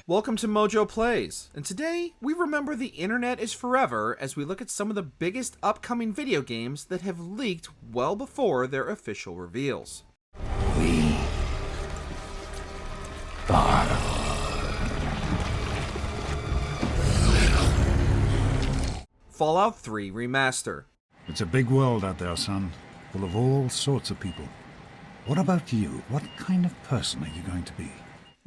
Welcome to MojoPlays, and today we remember the internet is forever as we look at some of the biggest upcoming video games that have leaked well before their official reveals. We are Fallout 3 Remaster. It's a big world out there, son, full of all sorts of people. What about you? What kind of person are you going to be?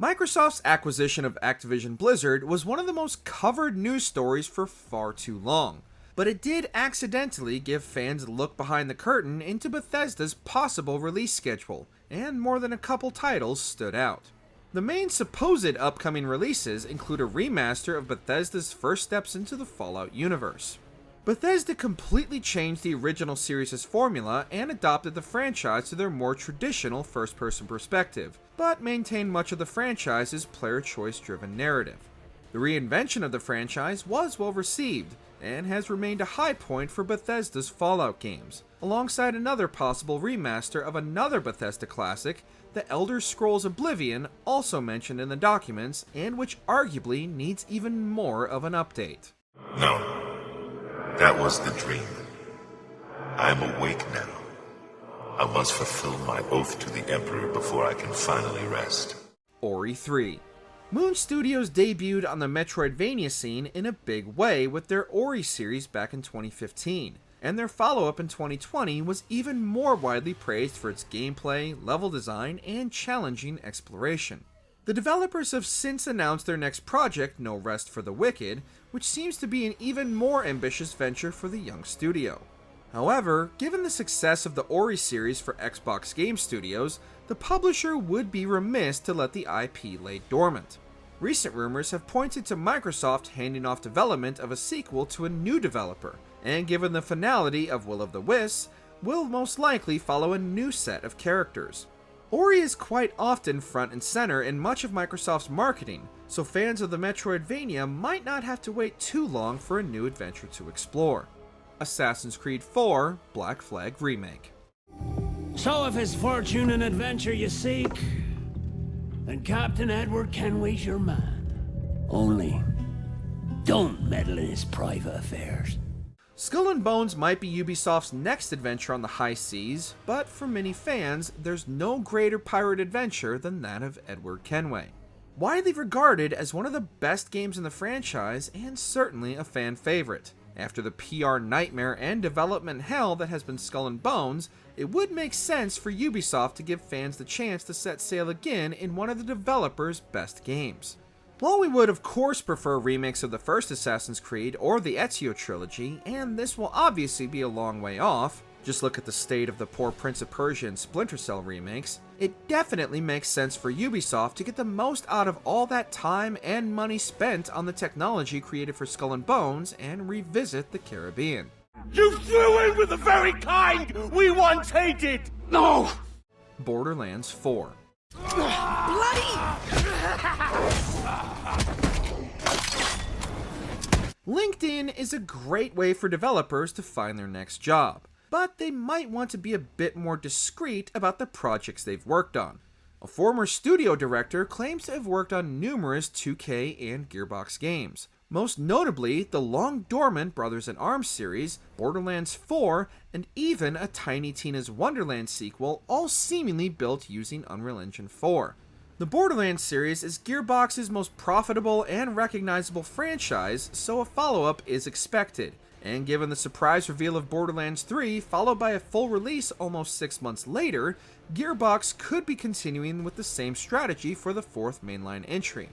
Microsoft's acquisition of Activision Blizzard was one of the most covered news stories for far too long, but it did accidentally give fans a look behind the curtain into Bethesda's possible release schedule, and more than a couple titles stood out. The main supposed upcoming releases include a remaster of Bethesda's first steps into the Fallout universe. Bethesda completely changed the original series' formula and adopted the franchise to their more traditional first-person perspective, but maintained much of the franchise's player choice-driven narrative. The reinvention of the franchise was well received, and has remained a high point for Bethesda's Fallout games, alongside another possible remaster of another Bethesda classic, The Elder Scrolls Oblivion, also mentioned in the documents, and which arguably needs even more of an update. No. That was the dream. I am awake now. I must fulfill my oath to the Emperor before I can finally rest. Ori 3. Moon Studios debuted on the Metroidvania scene in a big way with their Ori series back in 2015, and their follow-up in 2020 was even more widely praised for its gameplay, level design, and challenging exploration. The developers have since announced their next project, No Rest for the Wicked, which seems to be an even more ambitious venture for the young studio. However, given the success of the Ori series for Xbox Game Studios, the publisher would be remiss to let the IP lay dormant. Recent rumors have pointed to Microsoft handing off development of a sequel to a new developer, and given the finality of Will of the Wisps, will most likely follow a new set of characters. Ori is quite often front and center in much of Microsoft's marketing, so fans of the Metroidvania might not have to wait too long for a new adventure to explore. Assassin's Creed 4 Black Flag Remake. So if it's fortune and adventure you seek, then Captain Edward Kenway's your man. Only, don't meddle in his private affairs. Skull and Bones might be Ubisoft's next adventure on the high seas, but for many fans, there's no greater pirate adventure than that of Edward Kenway. Widely regarded as one of the best games in the franchise, and certainly a fan favorite. After the PR nightmare and development hell that has been Skull and Bones, it would make sense for Ubisoft to give fans the chance to set sail again in one of the developer's best games. While we would of course prefer remakes of the first Assassin's Creed or the Ezio trilogy, and this will obviously be a long way off, just look at the state of the poor Prince of Persia and Splinter Cell remakes, it definitely makes sense for Ubisoft to get the most out of all that time and money spent on the technology created for Skull and Bones and revisit the Caribbean. You flew in with the very kind we once hated! No! Borderlands 4. LinkedIn is a great way for developers to find their next job, but they might want to be a bit more discreet about the projects they've worked on. A former studio director claims to have worked on numerous 2K and Gearbox games, most notably the long-dormant Brothers in Arms series, Borderlands 4, and even a Tiny Tina's Wonderland sequel, all seemingly built using Unreal Engine 4. The Borderlands series is Gearbox's most profitable and recognizable franchise, so a follow-up is expected, and given the surprise reveal of Borderlands 3 followed by a full release almost 6 months later, Gearbox could be continuing with the same strategy for the fourth mainline entry.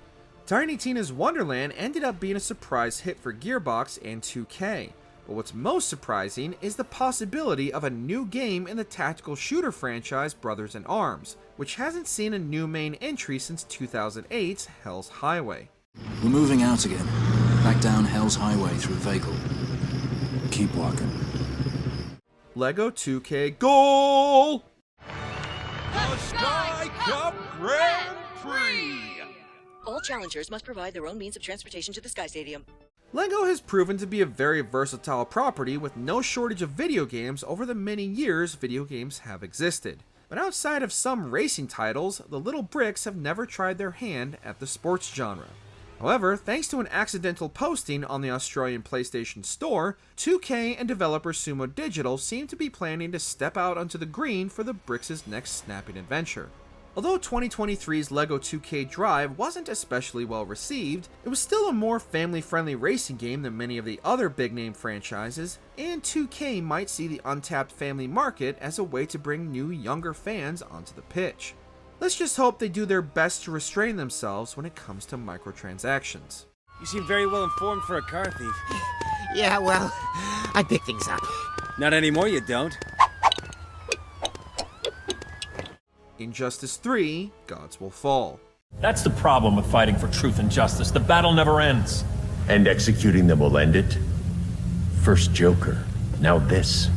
Tiny Tina's Wonderland ended up being a surprise hit for Gearbox and 2K, but what's most surprising is the possibility of a new game in the tactical shooter franchise Brothers in Arms, which hasn't seen a new main entry since 2008's Hell's Highway. We're moving out again, back down Hell's Highway through Vegal. Keep walking. LEGO 2K Goooal! The Sky Cup Grand Prix! All challengers must provide their own means of transportation to the Sky Stadium. LEGO has proven to be a very versatile property with no shortage of video games over the many years video games have existed. But outside of some racing titles, the little bricks have never tried their hand at the sports genre. However, thanks to an accidental posting on the Australian PlayStation Store, 2K and developer Sumo Digital seem to be planning to step out onto the green for the Bricks' next snapping adventure. Although 2023's LEGO 2K Drive wasn't especially well received, it was still a more family-friendly racing game than many of the other big-name franchises, and 2K might see the untapped family market as a way to bring new, younger fans onto the pitch. Let's just hope they do their best to restrain themselves when it comes to microtransactions. You seem very well informed for a car thief. Yeah, well, I pick things up. Not anymore, you don't. Injustice 3: Gods Will Fall. That's the problem with fighting for truth and justice. The battle never ends. And executing them will end it? First Joker, now this.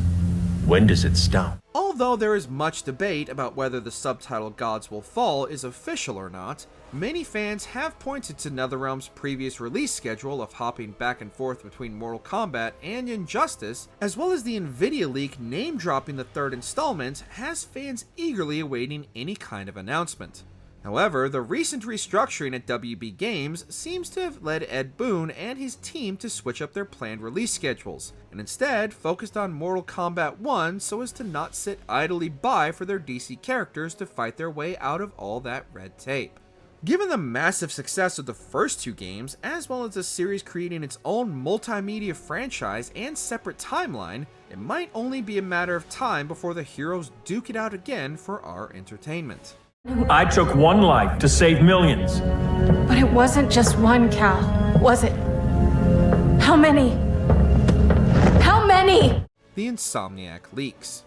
When does it stop? Although there is much debate about whether the subtitle Gods Will Fall is official or not, many fans have pointed to NetherRealm's previous release schedule of hopping back and forth between Mortal Kombat and Injustice, as well as the Nvidia leak name-dropping the third installment, has fans eagerly awaiting any kind of announcement. However, the recent restructuring at WB Games seems to have led Ed Boon and his team to switch up their planned release schedules, and instead focused on Mortal Kombat 1 so as to not sit idly by for their DC characters to fight their way out of all that red tape. Given the massive success of the first two games, as well as the series creating its own multimedia franchise and separate timeline, it might only be a matter of time before the heroes duke it out again for our entertainment. I took one life to save millions. But it wasn't just one, Cal, was it? How many? How many? The Insomniac leaks.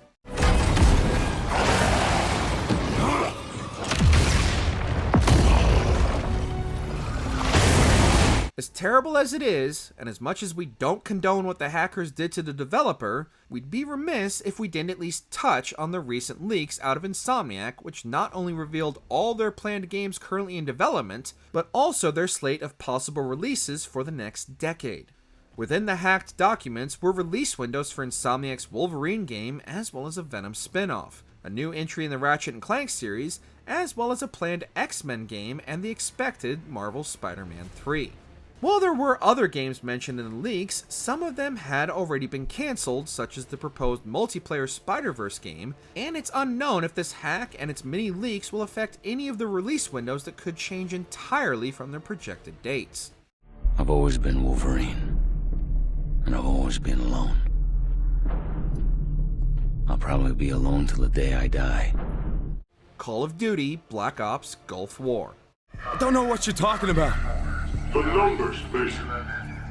As terrible as it is, and as much as we don't condone what the hackers did to the developer, we'd be remiss if we didn't at least touch on the recent leaks out of Insomniac, which not only revealed all their planned games currently in development, but also their slate of possible releases for the next decade. Within the hacked documents were release windows for Insomniac's Wolverine game, as well as a Venom spin-off, a new entry in the Ratchet & Clank series, as well as a planned X-Men game and the expected Marvel Spider-Man 3. While there were other games mentioned in the leaks, some of them had already been cancelled, such as the proposed multiplayer Spider-Verse game, and it's unknown if this hack and its many leaks will affect any of the release windows that could change entirely from their projected dates. I've always been Wolverine, and I've always been alone. I'll probably be alone till the day I die. Call of Duty Black Ops Gulf War. I don't know what you're talking about. The numbers, Mason.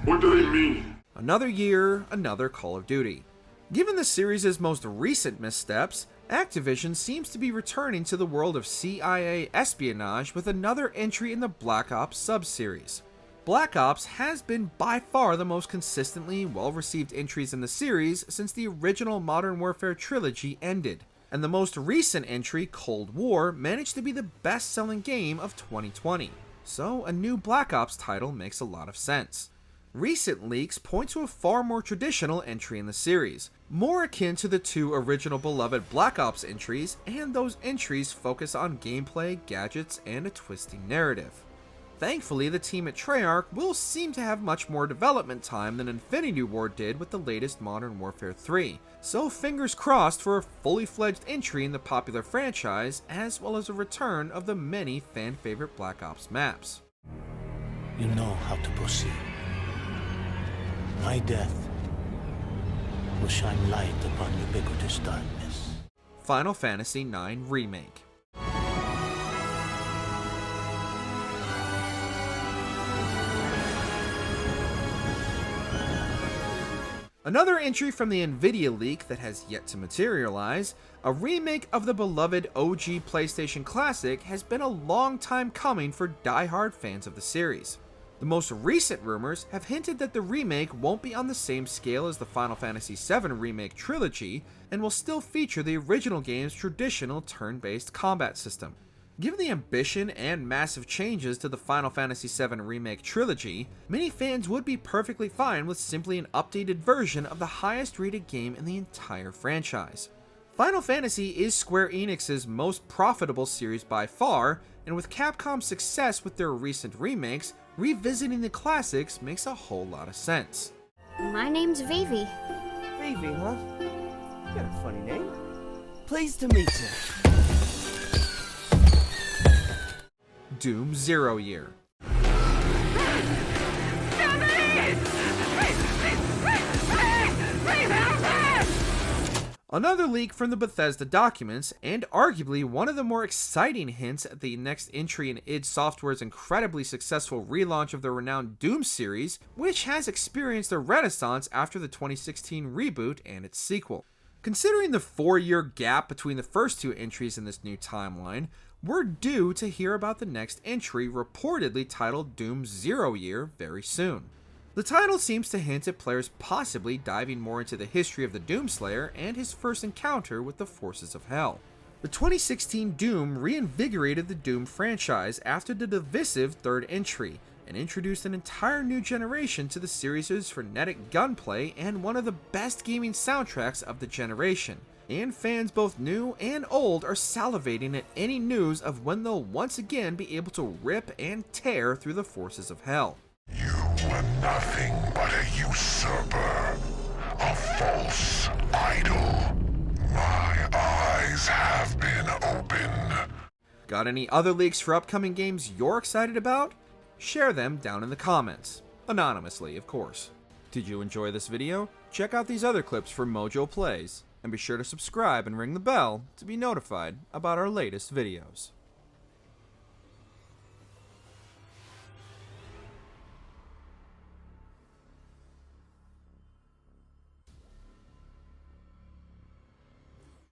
What do they mean? Another year, another Call of Duty. Given the series' most recent missteps, Activision seems to be returning to the world of CIA espionage with another entry in the Black Ops sub-series. Black Ops has been by far the most consistently well-received entries in the series since the original Modern Warfare trilogy ended, and the most recent entry, Cold War, managed to be the best-selling game of 2020. So a new Black Ops title makes a lot of sense. Recent leaks point to a far more traditional entry in the series, more akin to the two original beloved Black Ops entries, and those entries focus on gameplay, gadgets, and a twisting narrative. Thankfully, the team at Treyarch will seem to have much more development time than Infinity Ward did with the latest Modern Warfare 3, so fingers crossed for a fully fledged entry in the popular franchise, as well as a return of the many fan-favorite Black Ops maps. You know how to proceed. My death will shine light upon ubiquitous darkness. Final Fantasy IX Remake. Another entry from the Nvidia leak that has yet to materialize, a remake of the beloved OG PlayStation classic has been a long time coming for die-hard fans of the series. The most recent rumors have hinted that the remake won't be on the same scale as the Final Fantasy VII Remake trilogy, and will still feature the original game's traditional turn-based combat system. Given the ambition and massive changes to the Final Fantasy VII Remake trilogy, many fans would be perfectly fine with simply an updated version of the highest rated game in the entire franchise. Final Fantasy is Square Enix's most profitable series by far, and with Capcom's success with their recent remakes, revisiting the classics makes a whole lot of sense. My name's Vivi. Vivi, huh? You got a funny name. Pleased to meet you. Doom 0 Year. Another leak from the Bethesda documents, and arguably one of the more exciting hints at the next entry in id Software's incredibly successful relaunch of the renowned Doom series, which has experienced a renaissance after the 2016 reboot and its sequel. Considering the 4-year gap between the first two entries in this new timeline, we're due to hear about the next entry, reportedly titled Doom 0 Year, very soon. The title seems to hint at players possibly diving more into the history of the Doomslayer and his first encounter with the forces of hell. The 2016 Doom reinvigorated the Doom franchise after the divisive third entry, and introduced an entire new generation to the series' frenetic gunplay and one of the best gaming soundtracks of the generation. And fans both new and old are salivating at any news of when they'll once again be able to rip and tear through the forces of hell. You were nothing but a usurper, a false idol. My eyes have been opened. Got any other leaks for upcoming games you're excited about? Share them down in the comments. Anonymously, of course. Did you enjoy this video? Check out these other clips from MojoPlays, and be sure to subscribe and ring the bell to be notified about our latest videos.